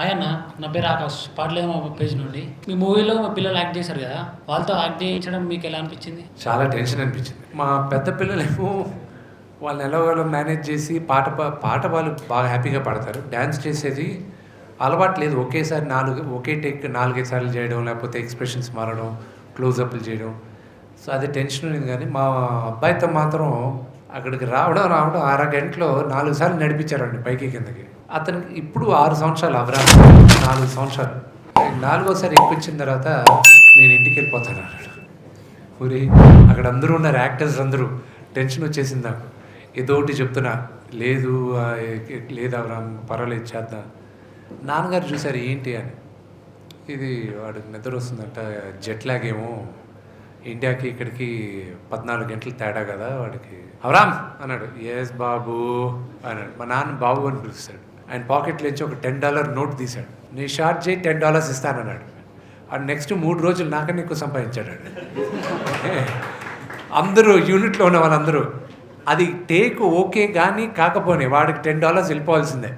ఆయన నా పేరు ఆకాష్ పాటలేమో పేజ్ నుండి మీ మూవీలో మా పిల్లలు యాక్ట్ చేశారు కదా, వాళ్ళతో యాక్ట్ చేయించడం మీకు ఎలా అనిపించింది? చాలా టెన్షన్ అనిపించింది. మా పెద్ద పిల్లలేమో వాళ్ళని ఎలాగోలా మేనేజ్ చేసి పాట వాళ్ళు బాగా హ్యాపీగా పాడతారు. డ్యాన్స్ చేసేది అలవాటు లేదు. ఒకేసారి ఒకే టేక్ 4-5 సార్లు చేయడం, లేకపోతే ఎక్స్ప్రెషన్స్ మారడం, క్లోజప్లు చేయడం. సో అది టెన్షన్ ఉంది. కానీ మా అబ్బాయితో మాత్రం అక్కడికి రావడం అరగంటలో 4 సార్లు నడిపించారండి పైకి కిందకి. అతనికి ఇప్పుడు 6 సంవత్సరాలు అవరా 4 సంవత్సరాలు. 4వసారి ఎక్కొచ్చిన తర్వాత నేను ఇంటికి వెళ్ళిపోతాను అన్నాడు. ఊరి అక్కడ అందరూ ఉన్నారు, యాక్టర్స్ అందరూ. టెన్షన్ వచ్చేసింది నాకు. ఏదో ఒకటి చెప్తున్నా, లేదు అవరా పర్వాలేదు చేద్దాం. నాన్నగారు చూశారు ఏంటి అని. ఇది వాడికి నిద్ర వస్తుందంట, జెట్ లాగ్ ఏమో, ఇండియాకి ఇక్కడికి 14 గంటలు తేడా కదా వాడికి. అవరామ్ అన్నాడు. ఎస్ బాబు అన్నాడు. మా నాన్న బాబు అని పిలుస్తాడు. ఆయన పాకెట్లోంచి ఒక $10 నోట్ తీశాడు. నీ షార్ట్ చేయి $10 ఇస్తానన్నాడు. అండ్ నెక్స్ట్ 3 రోజులు నాకన్నా ఎక్కువ సంపాదించాడు. అందరూ యూనిట్లో ఉన్న వాళ్ళందరూ అది టేక్ ఓకే కానీ కాకపోతే వాడికి $10 వెళ్ళిపోవాల్సిందే.